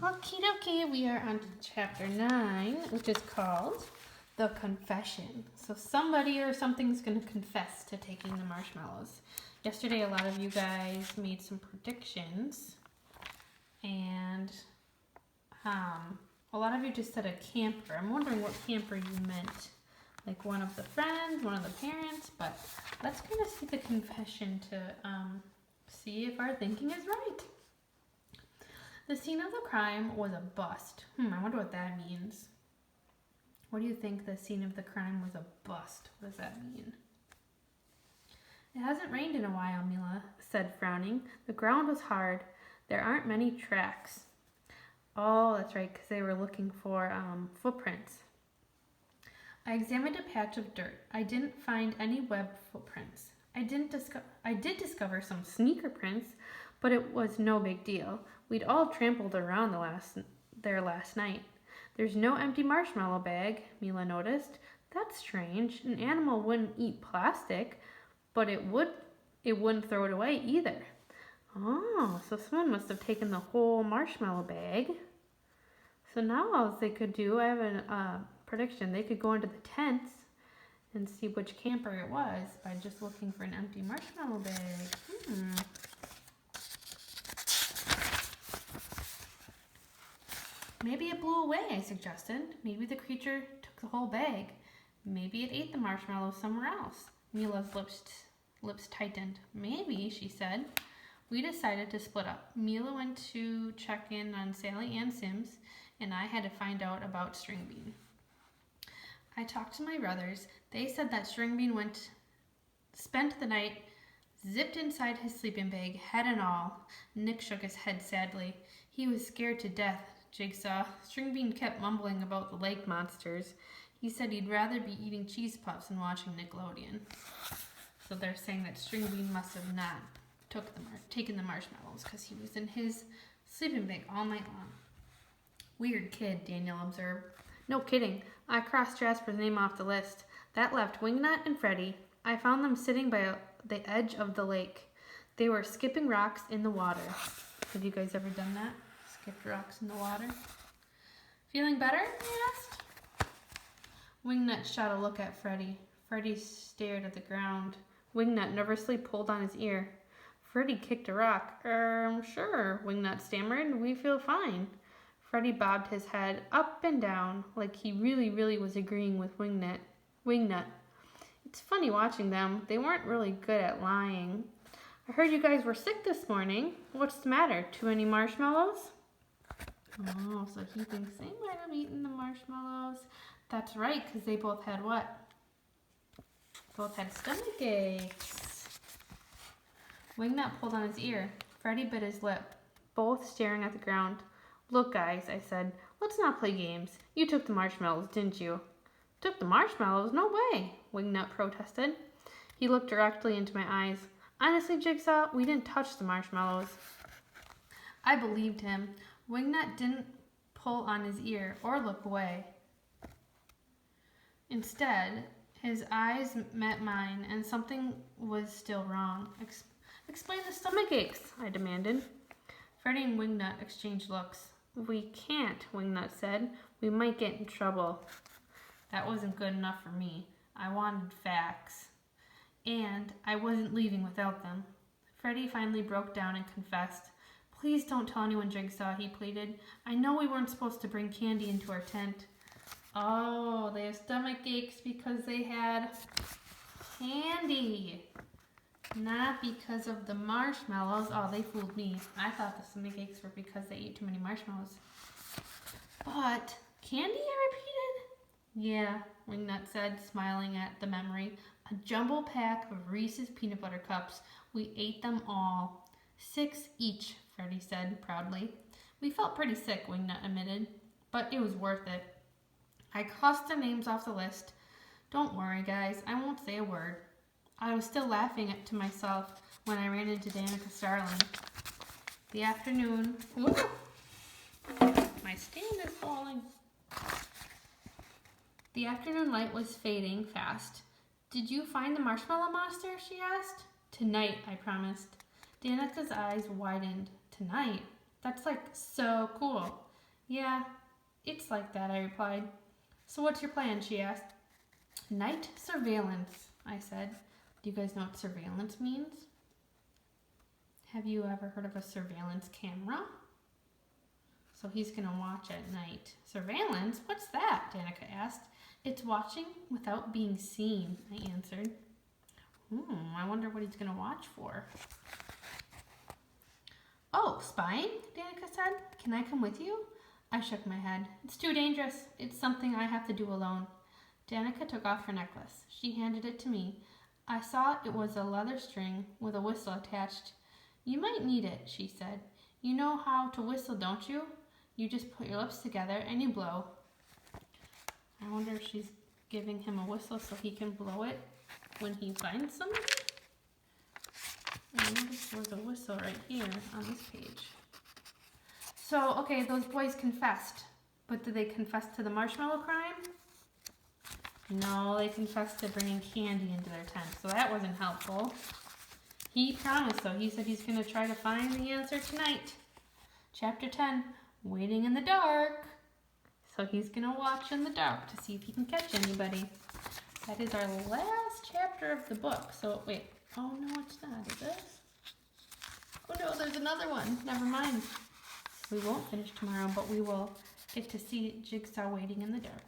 Okie dokie, we are on to chapter 9, which is called The Confession. So somebody or something's going to confess to taking the marshmallows. Yesterday, a lot of you guys made some predictions, and a lot of you just said a camper. I'm wondering what camper you meant, like one of the friends, one of the parents, but let's kind of see the confession to see if our thinking is right. The scene of the crime was a bust. I wonder what that means. What do you think the scene of the crime was a bust? What does that mean? It hasn't rained in a while, Mila said, frowning. The ground was hard. There aren't many tracks. Oh, that's right, because they were looking for footprints. I examined a patch of dirt. I didn't find any web footprints. I did discover some sneaker prints, but it was no big deal. We'd all trampled around there last night. There's no empty marshmallow bag, Mila noticed. That's strange. An animal wouldn't eat plastic, but it wouldn't throw it away either. Oh, so someone must have taken the whole marshmallow bag. So now all they could do, I have a prediction, they could go into the tents and see which camper it was by just looking for an empty marshmallow bag. Maybe it blew away, I suggested. Maybe the creature took the whole bag. Maybe it ate the marshmallows somewhere else. Mila's lips tightened. Maybe, she said. We decided to split up. Mila went to check in on Sally and Sims, and I had to find out about Stringbean. I talked to my brothers. They said that Stringbean spent the night zipped inside his sleeping bag, head and all. Nick shook his head sadly. He was scared to death, Jigsaw. Stringbean kept mumbling about the lake monsters. He said he'd rather be eating cheese puffs and watching Nickelodeon. So they're saying that Stringbean must have not taken the marshmallows because he was in his sleeping bag all night long. Weird kid, Daniel observed. No kidding. I crossed Jasper's name off the list. That left Wingnut and Freddy. I found them sitting by the edge of the lake. They were skipping rocks in the water. Have you guys ever done that? Skipped rocks in the water? Feeling better? He asked. Wingnut shot a look at Freddy. Freddy stared at the ground. Wingnut nervously pulled on his ear. Freddy kicked a rock. Sure, Wingnut stammered. We feel fine. Freddy bobbed his head up and down like he really was agreeing with Wingnut. It's funny watching them. They weren't really good at lying. I heard you guys were sick this morning. What's the matter? Too many marshmallows? Oh, so he thinks they might have eaten the marshmallows. That's right, because they both had what? Both had stomach aches. Wingnut pulled on his ear. Freddy bit his lip, both staring at the ground. Look, guys, I said, let's not play games. You took the marshmallows, didn't you? Took the marshmallows? No way, Wingnut protested. He looked directly into my eyes. Honestly, Jigsaw, we didn't touch the marshmallows. I believed him. Wingnut didn't pull on his ear or look away. Instead, his eyes met mine, and something was still wrong. Explain the stomach aches, I demanded. Freddy and Wingnut exchanged looks. We can't, Wingnut said. We might get in trouble. That wasn't good enough for me. I wanted facts. And I wasn't leaving without them. Freddy finally broke down and confessed. Please don't tell anyone, Jigsaw, he pleaded. I know we weren't supposed to bring candy into our tent. Oh, they have stomach aches because they had candy. Not because of the marshmallows. Oh, they fooled me. I thought the stomach aches were because they ate too many marshmallows. But candy, I repeated? Yeah, Wingnut said, smiling at the memory. A jumbo pack of Reese's peanut butter cups. We ate them all. 6 each, Freddy said proudly. We felt pretty sick, Wingnut admitted, but it was worth it. I crossed their names off the list. Don't worry, guys. I won't say a word. I was still laughing to myself when I ran into Danica Starling. The afternoon... Woo! My stand is falling. The afternoon light was fading fast. Did you find the marshmallow monster? She asked. Tonight, I promised. Danica's eyes widened. Tonight? That's like so cool. Yeah, it's like that, I replied. So what's your plan, she asked. Night surveillance, I said. Do you guys know what surveillance means? Have you ever heard of a surveillance camera? So he's going to watch at night. Surveillance? What's that? Danica asked. It's watching without being seen, I answered. I wonder what he's going to watch for. Oh, spying? Danica said. Can I come with you? I shook my head. It's too dangerous. It's something I have to do alone. Danica took off her necklace. She handed it to me. I saw it was a leather string with a whistle attached. You might need it, she said. You know how to whistle, don't you? You just put your lips together and you blow. I wonder if she's giving him a whistle so he can blow it when he finds somebody? I noticed there was a whistle right here on this page. So, okay, those boys confessed. But did they confess to the marshmallow crime? No, they confessed to bringing candy into their tent, so that wasn't helpful. He promised, though. He said he's going to try to find the answer tonight. Chapter 10, Waiting in the Dark. So he's going to watch in the dark to see if he can catch anybody. That is our last chapter of the book. So, wait. Oh, no, it's not, is it? Oh, no, there's another one. Never mind. We won't finish tomorrow, but we will get to see Jigsaw waiting in the dark.